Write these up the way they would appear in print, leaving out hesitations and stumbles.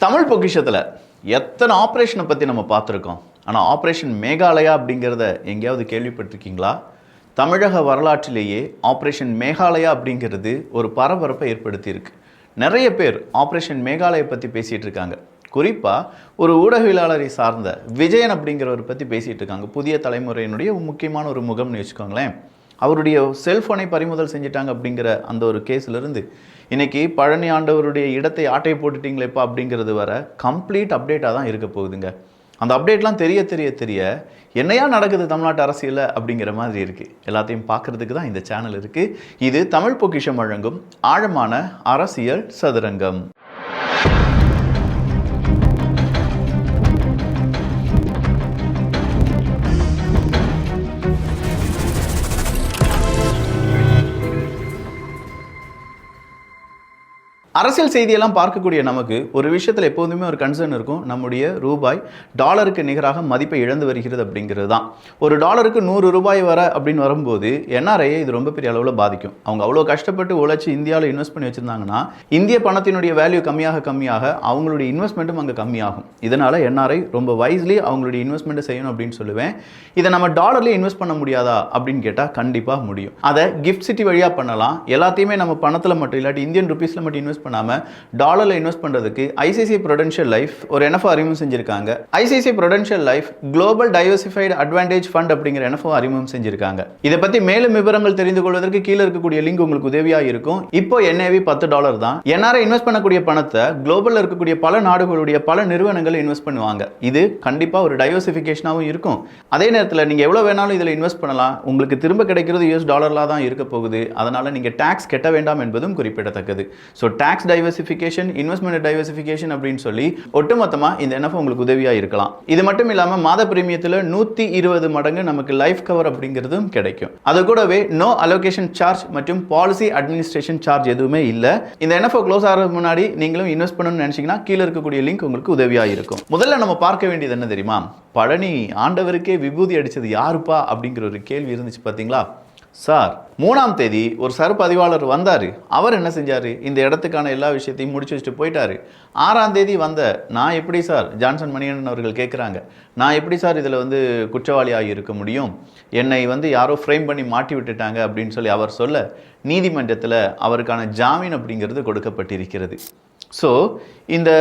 தமிழ் பொக்கிஷத்தில் எத்தனை ஆப்ரேஷனை பற்றி நம்ம பார்த்துருக்கோம். ஆனால் ஆப்ரேஷன் மேகாலயா அப்படிங்கிறத எங்கேயாவது கேள்விப்பட்டிருக்கீங்களா? தமிழக வரலாற்றிலேயே ஆப்ரேஷன் மேகாலயா அப்படிங்கிறது ஒரு பரபரப்பை ஏற்படுத்தியிருக்கு. நிறைய பேர் ஆப்ரேஷன் மேகாலயா பற்றி பேசிகிட்டு இருக்காங்க. குறிப்பாக ஒரு ஊடகவியலாளரை சார்ந்த விஜயன் அப்படிங்கிறவர் பற்றி பேசிகிட்டு இருக்காங்க. புதிய தலைமுறையினுடைய முக்கியமான ஒரு முகம்னு வச்சுக்கோங்களேன். அவருடைய செல்ஃபோனை பறிமுதல் செஞ்சிட்டாங்க அப்படிங்கிற அந்த ஒரு கேஸ்லேருந்து இன்றைக்கி பழனி ஆண்டவருடைய இடத்தை ஆட்டை போட்டுட்டிங்களேப்பா அப்படிங்கிறது வர கம்ப்ளீட் அப்டேட்டாக தான் இருக்க போகுதுங்க. அந்த அப்டேட்லாம் தெரிய தெரிய தெரிய என்னையா நடக்குது தமிழ்நாட்டு அரசியலில் அப்படிங்கிற மாதிரி இருக்குது. எல்லாத்தையும் பார்க்குறதுக்கு தான் இந்த சேனல் இருக்குது. இது தமிழ் பொக்கிஷம் வழங்கும் ஆழமான அரசியல் சதுரங்கம். அரசியல் செய்தியெல்லாம் பார்க்கக்கூடிய நமக்கு ஒரு விஷயத்தில் எப்போதுமே ஒரு கன்சர்ன் இருக்கும். நம்முடைய ரூபாய் டாலருக்கு நிகராக மதிப்பை இழந்து வருகிறது அப்படிங்கிறது தான். ஒரு டாலருக்கு 100 ரூபாய் வர அப்படின்னு வரும்போது என்ஆர்ஐயை இது ரொம்ப பெரிய அளவில் பாதிக்கும். அவங்க அவ்வளோ கஷ்டப்பட்டு உழைச்சி இந்தியாவில் இன்வெஸ்ட் பண்ணி வச்சுருந்தாங்கன்னா இந்திய பணத்தினுடைய வேல்யூ கம்மியாக அவங்களுடைய இன்வெஸ்ட்மெண்ட்டும் அங்கே கம்மியாகும். இதனால் என்ஆர்ஐ ரொம்ப வைஸ்லி அவங்களுடைய இன்வெஸ்ட்மெண்ட்டை செய்யணும் அப்படின்னு சொல்லுவேன். இதை நம்ம டாலர்லேயே இன்வெஸ்ட் பண்ண முடியாதா அப்படின்னு கேட்டால் கண்டிப்பாக முடியும். அதை கிஃப்ட் சிட்டி வழியாக பண்ணலாம். எல்லாத்தையுமே நம்ம பணத்தில் மட்டும் இல்லாட்டி இந்தியன் ருபீஸில் மட்டும் இன்வெஸ்ட் பண்ணாம டாலர்ல இன்வெஸ்ட் பண்றதுக்கு ஐசிஐசிஐ ப்ரூடென்ஷியல் லைஃப் ஒரு என்எஃப்ஓ அறிமுகம் செஞ்சிருக்காங்க. ICICI Prudential life global diversified advantage fund அப்படிங்கிற என்எஃப்ஓ அறிமுகம் செஞ்சிருக்காங்க. இதை பத்தி மேலும் விவரங்கள் தெரிந்து கொள்வதற்கு கீழே இருக்கக்கூடிய லிங்க் உங்களுக்கு உதவியா இருக்கும். இப்போ என்ஏவி $10 தான். என்ஆர்ஐ இன்வெஸ்ட் பண்ணக்கூடிய பணத்தை குளோபல்ல இருக்கக்கூடிய பல நாடுகளுடைய பல நிறுவனங்கள் இன்வெஸ்ட் பண்ணுவாங்க. இது கண்டிப்பா ஒரு டைவர்சிஃபிகேஷனாகவும் இருக்கும். அதே நேரத்தில் நீங்க எவ்வளவு வேணாலும் இதில் இன்வெஸ்ட் பண்ணலாம். உங்களுக்கு திரும்ப கிடைக்கிறது US டாலர்ல தான் இருக்க போகுது. அதனால நீங்க டாக்ஸ் கட்ட வேண்டாம் என்பதும் குறிப்பிடத்தக்கது. So tax diversification, investment diversification அப்படின்னு சொல்லி ஒட்டுமொத்தமாக இந்த என்எஃப்ஓ உங்களுக்கு உதவியாக இருக்கலாம். இது மட்டும் இல்லாமல் மாத பிரீமியத்தில் 120 மடங்கு நமக்கு லைஃப் கவர் அப்படிங்கிறதும் கிடைக்கும். அது கூடவே நோ அலோகேஷன் சார்ஜ் மற்றும் பாலிசி அட்மினிஸ்ட்ரேஷன் சார்ஜ் எதுவுமே இல்லை. இந்த என்எஃப்ஓ க்ளோஸ் ஆகிறதுக்கு முன்னாடி நீங்களும் இன்வெஸ்ட் பண்ணணும்னு நினைச்சீங்கன்னா கீழே இருக்கக்கூடிய லிங்க் உங்களுக்கு உதவியாக இருக்கும். முதல்ல நம்ம பார்க்க வேண்டியது என்ன தெரியுமா? பழனி ஆண்டவருக்கே விபூதி அடிச்சது யாருப்பா அப்படிங்கிற ஒரு கேள்வி இருந்துச்சு பார்த்தீங்களா? சார் 3ஆம் தேதி ஒரு சர் பதிவாளர் வந்தார். அவர் என்ன செஞ்சார்? இந்த இடத்துக்கான எல்லா விஷயத்தையும் முடிச்சு வச்சுட்டு போயிட்டாரு. 6ஆம் தேதி நான் எப்படி சார், ஜான்சன் மணிகண்டன் அவர்கள் கேட்குறாங்க, நான் எப்படி சார் இதில் குற்றவாளியாக இருக்க முடியும்? என்னை யாரோ ஃப்ரேம் பண்ணி மாட்டி விட்டுட்டாங்க அப்படின்னு சொல்லி அவர் சொல்ல நீதிமன்றத்தில் அவருக்கான ஜாமீன் அப்படிங்கிறது கொடுக்கப்பட்டிருக்கிறது. ஸோ இந்த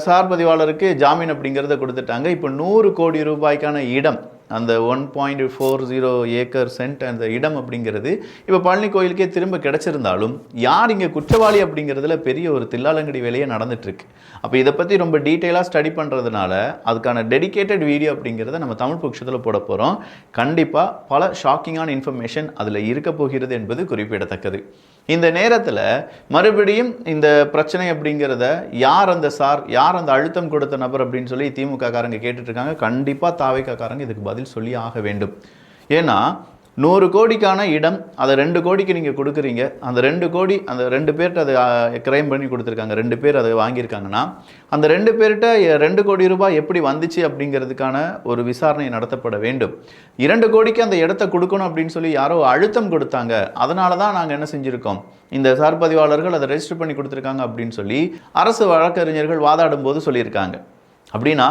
சார் பதிவாளருக்கு ஜாமீன் அப்படிங்கிறத கொடுத்துட்டாங்க. இப்போ 100 கோடி ரூபாய்க்கான இடம், அந்த 1.40 ஏக்கர் சென்ட் அந்த இடம் அப்படிங்கிறது இப்போ பழனி கோயிலுக்கே திரும்ப கிடைச்சிருந்தாலும் யார் இங்கே குற்றவாளி அப்படிங்கிறதுல பெரிய ஒரு தில்லாலங்கடி வேலையே நடந்துட்டுருக்கு. அப்போ இதை பற்றி ரொம்ப டீட்டெயிலாக ஸ்டடி பண்ணுறதுனால அதுக்கான டெடிகேட்டட் வீடியோ அப்படிங்கிறத நம்ம தமிழ் பொக்கிஷத்தில் போட போகிறோம். கண்டிப்பாக பல ஷாக்கிங்கான இன்ஃபர்மேஷன் அதில் இருக்க போகிறது என்பது குறிப்பிடத்தக்கது. இந்த நேரத்தில் மறுபடியும் இந்த பிரச்சனை அப்படிங்கிறத யார் அந்த சார், யார் அந்த அழுத்தம் கொடுத்த நபர் அப்படின்னு சொல்லி திமுக காரங்க கேட்டுட்டு இருக்காங்க. கண்டிப்பாக தாவேகா காரங்க இதுக்கு பதில் சொல்லி ஆக வேண்டும். ஏன்னா 100 கோடிக்கான இடம், அதை 2 கோடிக்கு நீங்கள் கொடுக்குறீங்க. அந்த 2 கோடி அந்த 2 பேர்கிட்ட அதை கிரைம் பண்ணி கொடுத்துருக்காங்க. 2 பேர் அதை வாங்கியிருக்காங்கன்னா அந்த 2 பேர்கிட்ட 2 கோடி ரூபாய் எப்படி வந்துச்சு அப்படிங்கிறதுக்கான ஒரு விசாரணை நடத்தப்பட வேண்டும். 2 கோடிக்கு அந்த இடத்த கொடுக்கணும் அப்படின்னு சொல்லி யாரோ அழுத்தம் கொடுத்தாங்க. அதனால தான் நாங்கள் என்ன செஞ்சுருக்கோம், இந்த சார் பதிவாளர்கள் அதை ரெஜிஸ்டர் பண்ணி கொடுத்துருக்காங்க அப்படின்னு சொல்லி அரசு வழக்கறிஞர்கள் வாதாடும் போது சொல்லியிருக்காங்க. அப்படின்னா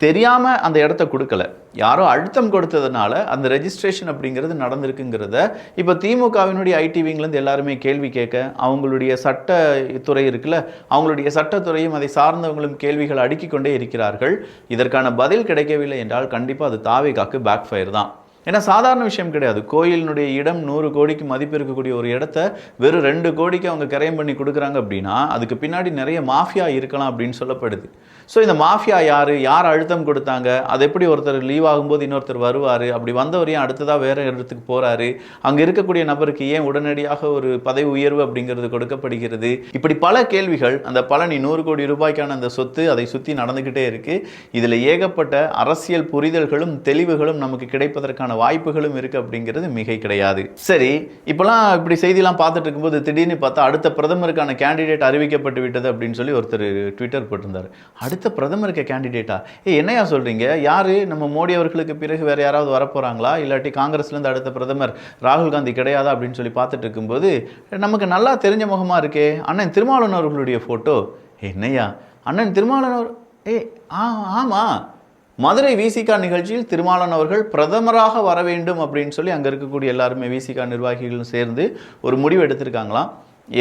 தெரியாமல் அந்த இடத்த கொடுக்கல, யாரோ அழுத்தம் கொடுத்ததுனால அந்த ரெஜிஸ்ட்ரேஷன் அப்படிங்கிறது நடந்திருக்குங்கிறத இப்போ திமுகவினுடைய ஐடி விங்லேருந்து எல்லாருமே கேள்வி கேட்க, அவங்களுடைய சட்டத்துறை இருக்குல்ல, அவங்களுடைய சட்டத்துறையும் அதை சார்ந்தவங்களும் கேள்விகள் அடுக்கிக் கொண்டே இருக்கிறார்கள். இதற்கான பதில் கிடைக்கவில்லை என்றால் கண்டிப்பாக அது தாவேகாக்கு பேக் ஃபயர் தான். ஏன்னா சாதாரண விஷயம் கிடையாது. கோயிலினுடைய இடம் 100 கோடிக்கு மதிப்பு இருக்கக்கூடிய ஒரு இடத்த வெறும் 2 கோடிக்கு அவங்க கிரைம் பண்ணி கொடுக்குறாங்க அப்படின்னா அதுக்கு பின்னாடி நிறைய மாஃபியா இருக்கலாம் அப்படின்னு சொல்லப்படுது. ஸோ இந்த மாஃபியா யார் அழுத்தம் கொடுத்தாங்க, அது எப்படி ஒருத்தர் லீவ் ஆகும்போது இன்னொருத்தர் வருவார், அப்படி வந்தவர் ஏன் அடுத்ததாக வேறு இடத்துக்கு போகிறாரு, அங்கே இருக்கக்கூடிய நபருக்கு ஏன் உடனடியாக ஒரு பதவி உயர்வு அப்படிங்கிறது கொடுக்கப்படுகிறது, இப்படி பல கேள்விகள். அந்த பழனி 100 கோடி ரூபாய்க்கான அந்த சொத்து அதை சுற்றி நடந்துக்கிட்டே இருக்குது. இதில் ஏகப்பட்ட அரசியல் புரிதல்களும் தெளிவுகளும் நமக்கு கிடைப்பதற்கான வாய்ப்புகளும் இருக்குது அப்படிங்கிறது மிகை கிடையாது. சரி, இப்போலாம் இப்படி செய்திலாம் பார்த்துட்டு இருக்கும்போது திடீர்னு பார்த்தா அடுத்த பிரதமருக்கான கேண்டிடேட் அறிவிக்கப்பட்டு விட்டது அப்படின்னு சொல்லி ஒருத்தர் ட்விட்டர் போட்டிருந்தார். அடுத்த பிரதமருக்கு கேண்டிடேட்டா? என்னையா சொல்கிறீங்க? யார், நம்ம மோடி அவர்களுக்கு பிறகு வேறு யாராவது வரப்போகிறாங்களா, இல்லாட்டி காங்கிரஸ்லேருந்து அடுத்த பிரதமர் ராகுல் காந்தி கிடையாதா அப்படின்னு சொல்லி பார்த்துட்டு இருக்கும்போது நமக்கு நல்லா தெரிஞ்ச முகமாக இருக்கே அண்ணன் திருமாவளவன் அவர்களுடைய ஃபோட்டோ. என்னையா அண்ணன் திருமாவளவன் ஆமாம், மதுரை விசிகா நிகழ்ச்சியில் திருமாவளவன் அவர்கள் பிரதமராக வர வேண்டும் அப்படின்னு சொல்லி அங்கே இருக்கக்கூடிய எல்லாருமே விசிகா நிர்வாகிகளும் சேர்ந்து ஒரு முடிவு எடுத்திருக்காங்களாம்.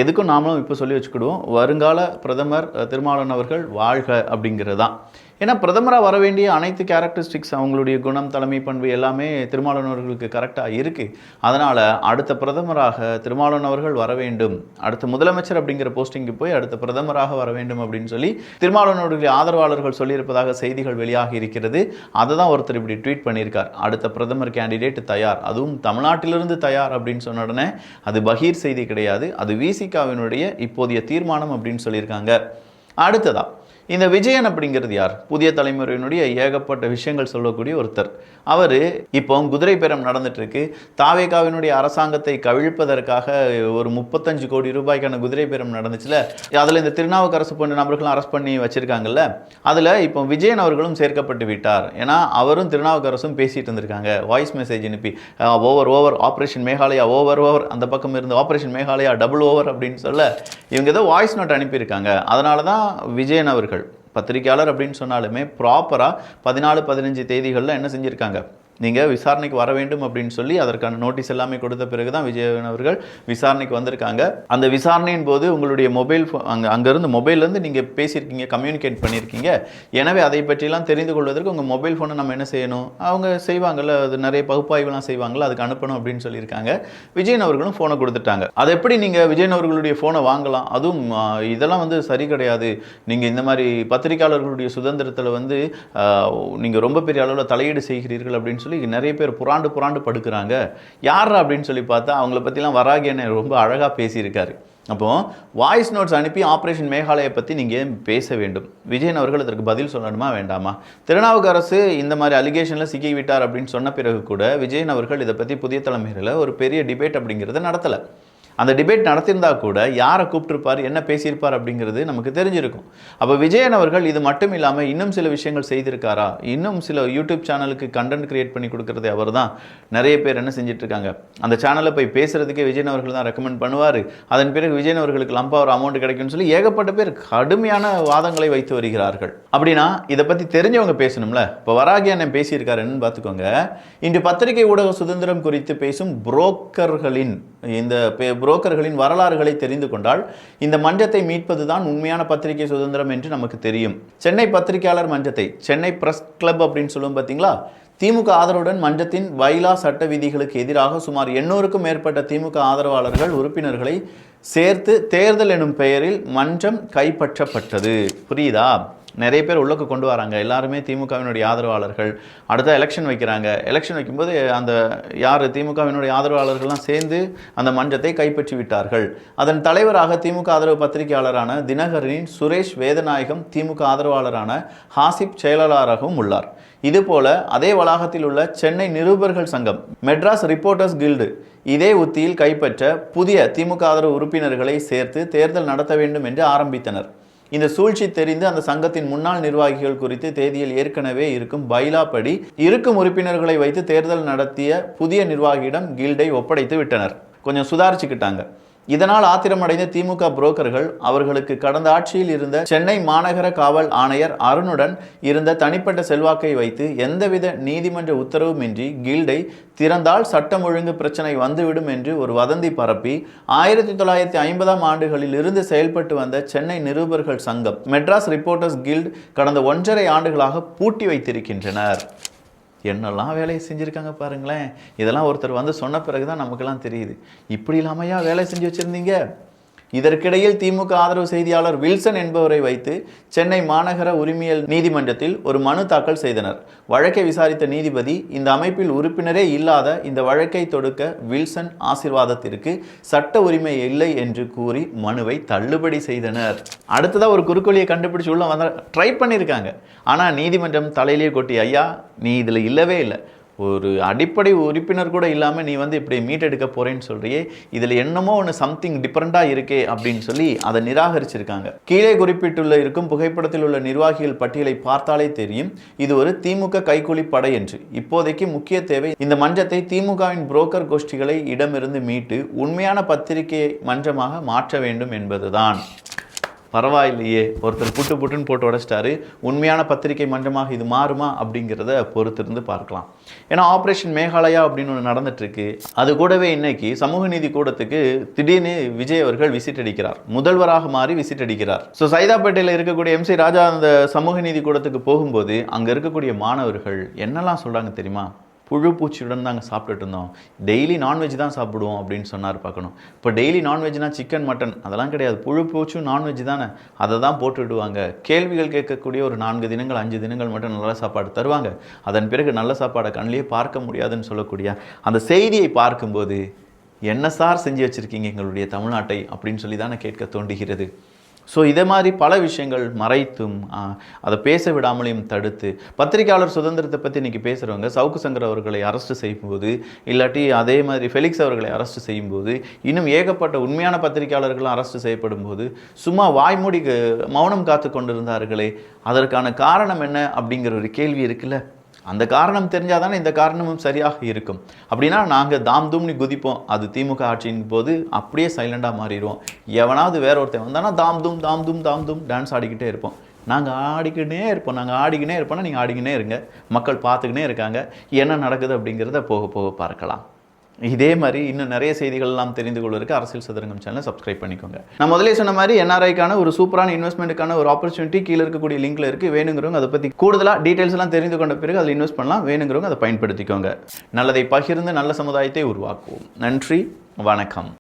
எதுக்கும் நாமளும் இப்போ சொல்லி வச்சுக்கிடுவோம், வருங்கால பிரதமர் திருமாவளவன் அவர்கள் வாழ்க அப்படிங்கிறது தான். ஏன்னா பிரதமராக வர வேண்டிய அனைத்து கேரக்டரிஸ்டிக்ஸ், அவங்களுடைய குணம், தலைமை பண்பு எல்லாமே திருமாவளவன் அவர்களுக்கு கரெக்டாக இருக்குது. அதனால் அடுத்த பிரதமராக திருமாவளவன் அவர்கள் வர வேண்டும், அடுத்த முதலமைச்சர் அப்படிங்கிற போஸ்டிங்கு போய் அடுத்த பிரதமராக வர வேண்டும் அப்படின்னு சொல்லி திருமாவளவன் அவர்களுடைய ஆதரவாளர்கள் சொல்லியிருப்பதாக செய்திகள் வெளியாகி இருக்கிறது. அதை தான் ஒருத்தர் இப்படி ட்வீட் பண்ணியிருக்கார், அடுத்த பிரதமர் கேண்டிடேட் தயார், அதுவும் தமிழ்நாட்டிலிருந்து தயார் அப்படின்னு சொன்ன உடனே அது பகீர் செய்தி கிடையாது, அது விசிகாவினுடைய இப்போதைய தீர்மானம் அப்படின்னு சொல்லியிருக்காங்க. அடுத்ததா இந்த விஜயன் அப்படிங்கிறது யார்? புதிய தலைமுறையினுடைய ஏகப்பட்ட விஷயங்கள் சொல்லக்கூடிய ஒருத்தர். அவர் இப்போ குதிரை பேரம் நடந்துட்டுருக்கு. தாவேகாவினுடைய அரசாங்கத்தை கவிழ்ப்பதற்காக ஒரு 35 கோடி ரூபாய்க்கான குதிரை பேரம் நடந்துச்சுல, அதில் இந்த திருநாவுக்கரசு போன்ற நபர்களும் அரெஸ்ட் பண்ணி வச்சிருக்காங்கல்ல, அதில் இப்போ விஜயன் அவர்களும் சேர்க்கப்பட்டு விட்டார். ஏன்னா அவரும் திருநாவுக்கரசும் பேசிட்டு இருந்திருக்காங்க, வாய்ஸ் மெசேஜ் அனுப்பி ஓவர் ஆப்ரேஷன் மேகாலயா ஓவர் அந்த பக்கம் இருந்து ஆப்ரேஷன் மேகாலயா டபுள் ஓவர் அப்படின்னு சொல்ல இவங்க ஏதோ வாய்ஸ் நோட் அனுப்பியிருக்காங்க. அதனால தான் விஜயன் அவர்கள் பத்திரிகையாளர் அப்படின்னு சொன்னாலுமே ப்ராப்பராக 14-15 தேதிகளில் என்ன செஞ்சுருக்காங்க, நீங்கள் விசாரணைக்கு வர வேண்டும் அப்படின்னு சொல்லி அதற்கான நோட்டீஸ் எல்லாமே கொடுத்த பிறகு தான் விஜயன் அவர்கள் விசாரணைக்கு வந்திருக்காங்க. அந்த விசாரணையின் போது உங்களுடைய மொபைல் அங்கேருந்து மொபைல்லேருந்து நீங்கள் பேசியிருக்கீங்க, கம்யூனிகேட் பண்ணியிருக்கீங்க. எனவே அதை பற்றிலாம் தெரிந்து கொள்வதற்கு உங்கள் மொபைல் ஃபோனை நம்ம என்ன செய்யணும், அவங்க செய்வாங்கள்ல, அது நிறைய பகுப்பாய்வுலாம் செய்வாங்கள்ல, அதுக்கு அனுப்பணும் அப்படின்னு சொல்லியிருக்காங்க. விஜயன் அவர்களும் ஃபோனை கொடுத்துட்டாங்க. அதை எப்படி நீங்கள் விஜயன் அவர்களுடைய ஃபோனை வாங்கலாம்? அதுவும் இதெல்லாம் சரி கிடையாது. நீங்கள் இந்த மாதிரி பத்திரிகையாளர்களுடைய சுதந்திரத்தில் நீங்கள் ரொம்ப பெரிய அளவில் தலையீடு செய்கிறீர்கள் அப்படின்னு சொல்லி நிறைய பேர் புராண்டு படுக்கிறாங்க. யாரா அப்படின்னு சொல்லி பார்த்தா அவங்கள பற்றிலாம் வராகி என்ன ரொம்ப அழகாக பேசியிருக்காரு. அப்போ வாய்ஸ் நோட்ஸ் அனுப்பி ஆப்ரேஷன் மேகாலயை பற்றி நீங்கள் பேச வேண்டும். விஜயன் அவர்கள் அதற்கு பதில் சொல்லணுமா வேண்டாமா? திருநாவுக்கரசு இந்த மாதிரி அலிகேஷனில் சிக்கிவிட்டார் அப்படின்னு சொன்ன பிறகு கூட விஜயன் அவர்கள் இதை பற்றி புதிய தலைமையில் ஒரு பெரிய டிபேட் அப்படிங்கிறத நடத்தலை. அந்த டிபேட் நடத்தியிருந்தா கூட யாரை கூப்பிட்டுருப்பார், என்ன பேசியிருப்பார் அப்படிங்கிறது நமக்கு தெரிஞ்சிருக்கும். அப்போ விஜயன் அவர்கள் இது மட்டும் இல்லாமல் இன்னும் சில விஷயங்கள் செய்திருக்காரா? இன்னும் சில யூடியூப் சேனலுக்கு கண்டென்ட் கிரியேட் பண்ணி கொடுக்குறது அவர் தான். நிறைய பேர் என்ன செஞ்சுட்டு இருக்காங்க, அந்த சேனலில் போய் பேசுறதுக்கே விஜயன் அவர்கள் தான் ரெக்கமெண்ட் பண்ணுவார். அதன் பிறகு விஜயன் அவர்களுக்கு லம்பா ஒரு அமௌண்ட் கிடைக்கும்னு சொல்லி ஏகப்பட்ட பேர் கடுமையான வாதங்களை வைத்து வருகிறார்கள். அப்படின்னா இதை பற்றி தெரிஞ்சவங்க பேசணும்ல. இப்போ வராகி அண்ணன் பேசியிருக்காருன்னு பார்த்துக்கோங்க. இன்று பத்திரிகை ஊடக சுதந்திரம் குறித்து பேசும் புரோக்கர்களின் வரலாறுகளை தெரிந்து கொண்டால் இந்த மன்றத்தை மீட்பதுதான் உண்மையான பத்திரிகை சுதந்திரம் என்று நமக்கு தெரியும். சென்னை பத்திரிகையாளர் மன்றத்தை, சென்னை பிரஸ் கிளப் அப்படின்னு சொல்லுவோம் பார்த்தீங்களா, திமுக ஆதரவுடன் மன்றத்தின் வைலா சட்ட விதிகளுக்கு எதிராக சுமார் 800க்கும் மேற்பட்ட திமுக ஆதரவாளர்கள் உறுப்பினர்களை சேர்த்து தேர்தல் எனும் பெயரில் மன்றம் கைப்பற்றப்பட்டது. புரியுதா? நிறைய பேர் உள்ளுக்கு கொண்டு வராங்க, எல்லாருமே திமுகவினுடைய ஆதரவாளர்கள். அடுத்த எலெக்ஷன் வைக்கிறாங்க. எலெக்ஷன் வைக்கும்போது அந்த யார் திமுகவினுடைய ஆதரவாளர்கள்லாம் சேர்ந்து அந்த மன்றத்தை கைப்பற்றி விட்டார்கள். அதன் தலைவராக திமுக ஆதரவு பத்திரிகையாளரான தினகரனின் சுரேஷ் வேதநாயகம், திமுக ஆதரவாளரான ஹாசிப் செயலாளராகவும் உள்ளார். இதுபோல அதே வளாகத்தில் உள்ள சென்னை நிருபர்கள் சங்கம், மெட்ராஸ் ரிப்போர்ட்டர்ஸ் கில்டு இதே உத்தியில் கைப்பற்ற புதிய திமுக ஆதரவு உறுப்பினர்களை சேர்த்து தேர்தல் நடத்த வேண்டும் என்று ஆரம்பித்தனர். இந்த சூழ்ச்சி தெரிந்து அந்த சங்கத்தின் முன்னாள் நிர்வாகிகள் குறித்து தேதியில் ஏற்கனவே இருக்கும் பைலா படி இருக்கும் உறுப்பினர்களை வைத்து தேர்தல் நடத்திய புதிய நிர்வாகியிடம் கில்டை ஒப்படைத்து விட்டனர். கொஞ்சம் சுதாரிச்சுக்கிட்டாங்க. இதனால் ஆத்திரமடைந்த திமுக புரோக்கர்கள் அவர்களுக்கு கடந்த ஆட்சியில் இருந்த சென்னை மாநகர காவல் ஆணையர் அருணுடன் இருந்த தனிப்பட்ட செல்வாக்கை வைத்து எந்தவித நீதிமன்ற உத்தரவுமின்றி கில்டை திறந்தால் சட்டம் ஒழுங்கு பிரச்சனை வந்துவிடும் என்று ஒரு வதந்தி பரப்பி 1950ஆம் ஆண்டுகளில் இருந்து செயல்பட்டு வந்த சென்னை நிருபர்கள் சங்கம், மெட்ராஸ் ரிப்போர்ட்டர்ஸ் கில்ட் கடந்த 1.5 ஆண்டுகளாக பூட்டி வைத்திருக்கின்றனர். என்னெல்லாம் வேலையை செஞ்சுருக்காங்க பாருங்களேன். இதெல்லாம் ஒருத்தர் சொன்ன பிறகு தான் நமக்கெல்லாம் தெரியுது, இப்படி இல்லாமையா வேலை செஞ்சு வச்சுருந்தீங்க. இதற்கிடையில் திமுக ஆதரவு செய்தியாளர் வில்சன் என்பவரை வைத்து சென்னை மாநகர உரிமையல் நீதிமன்றத்தில் ஒரு மனு தாக்கல் செய்தனர். வழக்கை விசாரித்த நீதிபதி இந்த அமைப்பில் உறுப்பினரே இல்லாத இந்த வழக்கை தொடுக்க வில்சன் ஆசீர்வாதத்திற்கு சட்ட உரிமை இல்லை என்று கூறி மனுவை தள்ளுபடி செய்தனர். அடுத்ததாக ஒரு குறுக்கோளியை கண்டுபிடிச்சு உள்ள ட்ரை பண்ணியிருக்காங்க. ஆனால் நீதிமன்றம் தலையிலேயே கொட்டி, ஐயா நீ இதில் இல்லவே இல்லை, ஒரு அடிப்படை உறுப்பினர் கூட இல்லாமல் நீ இப்படி மீட்டெடுக்க போகிறேன்னு சொல்கிறியே, இதில் என்னமோ ஒன்று சம்திங் டிஃப்ரெண்ட்டாக இருக்கே அப்படின்னு சொல்லி அதை நிராகரிச்சிருக்காங்க. கீழே குறிப்பிட்டுள்ள இருக்கும் புகைப்படத்தில் உள்ள நிர்வாகிகள் பட்டியலை பார்த்தாலே தெரியும் இது ஒரு திமுக கைக்கூலி படை என்று. இப்போதைக்கு முக்கிய தேவை இந்த மன்றத்தை திமுகவின் புரோக்கர் கோஷ்டிகளை இடமிருந்து மீட்டு உண்மையான பத்திரிகை மன்றமாக மாற்ற வேண்டும் என்பதுதான். பரவாயில்லையே, ஒருத்தர் புட்டுன்னு போட்டு உடைச்சிட்டாரு, உண்மையான பத்திரிகை மன்றமாக இது மாறுமா அப்படிங்கிறத பொறுத்திருந்து பார்க்கலாம். ஏன்னா ஆப்ரேஷன் மேகாலயா அப்படின்னு ஒன்று நடந்துட்டு இருக்கு. அது கூடவே இன்னைக்கு சமூக நீதி கூடத்துக்கு திடீர்னு விஜய் அவர்கள் விசிட் அடிக்கிறார், முதல்வராக மாறி விசிட் அடிக்கிறார். ஸோ சைதாப்பேட்டையில் இருக்கக்கூடிய MC ராஜா அந்த சமூக நீதி கூடத்துக்கு போகும்போது அங்கே இருக்கக்கூடிய மாணவர்கள் என்னெல்லாம் சொல்கிறாங்க தெரியுமா? புழு பூச்சியுடன் தாங்க சாப்பிட்டுட்டு இருந்தோம், டெய்லி நான்வெஜ் தான் சாப்பிடுவோம் அப்படின்னு சொன்னார். பார்க்கணும், இப்போ டெய்லி நான்வெஜ்னா சிக்கன் மட்டன் அதெல்லாம் கிடையாது, புழு பூச்சும் நான்வெஜ் தானே, அதை தான் போட்டுவிடுவாங்க. கேள்விகள் கேட்கக்கூடிய ஒரு 4 தினங்கள் 5 தினங்கள் மட்டும் நல்ல சாப்பாடு தருவாங்க, அதன் பிறகு நல்ல சாப்பாடை கண்ணிலேயே பார்க்க முடியாதுன்னு சொல்லக்கூடிய அந்த செய்தியை பார்க்கும்போது என்ன சார் செஞ்சு வச்சுருக்கீங்க எங்களுடைய தமிழ்நாட்டை அப்படின்னு சொல்லி தானே கேட்க தோன்றுகிறது. ஸோ இதே மாதிரி பல விஷயங்கள் மறைத்தும் அதை பேச விடாமலையும் தடுத்து பத்திரிகையாளர் சுதந்திரத்தை பற்றி இன்றைக்கி பேசுகிறவங்க சவுக்கு சங்கர் அவர்களை அரெஸ்ட் செய்யும்போது, இல்லாட்டி அதே மாதிரி ஃபெலிக்ஸ் அவர்களை அரெஸ்ட் செய்யும்போது, இன்னும் ஏகப்பட்ட உண்மையான பத்திரிகையாளர்களும் அரெஸ்ட் செய்யப்படும் போது சும்மா வாய்மூடி மௌனம் காத்து கொண்டிருந்தார்களே, அதற்கான காரணம் என்ன அப்படிங்கிற ஒரு கேள்வி இருக்குல்ல. அந்த காரணம் தெரிஞ்சால் தானே இந்த காரணமும் சரியாக இருக்கும். அப்படின்னா நாங்கள் தாம் தூம்னு குதிப்போம், அது திமுக ஆட்சியின் போது அப்படியே சைலண்டாக மாறிடுவோம். எவனாவது வேற ஒருத்தன் வந்தானா தாம் தூம் தாம் தூம் தாம் தூம் டான்ஸ் ஆடிக்கிட்டே இருப்போம். நாங்கள் ஆடிக்கினே இருப்போம்னா நீங்கள் ஆடிக்கினே இருங்க, மக்கள் பார்த்துக்கினே இருக்காங்க, என்ன நடக்குது அப்படிங்கிறத போக போக பார்க்கலாம். இதே மாதிரி இன்னும் நிறைய செய்திகள்லாம் தெரிந்து கொள்வதற்கு அரசியல் சதுரங்கம் சேனலை சப்ஸ்கிரைப் பண்ணிக்கோங்க. நான் முதலே சொன்ன மாதிரி NRIக்கான ஒரு சூப்பரான இன்வெஸ்ட்மெண்ட்டுக்கான ஒரு ஆப்பர்ச்சுனிட்டி கீழே இருக்கக்கூடிய லிங்க்ல இருக்குது. வேணுங்கிறவங்க அதை பற்றி கூடுதலாக டீட்டெயில்ஸ் எல்லாம் தெரிந்து கொண்ட பிறகு அதில் இன்வெஸ்ட் பண்ணலாம். வேணுங்கிறவங்க அதை பயன்படுத்திக்கோங்க. நல்லதை பகிர்ந்து நல்ல சமுதாயத்தை உருவாக்குவோம். நன்றி, வணக்கம்.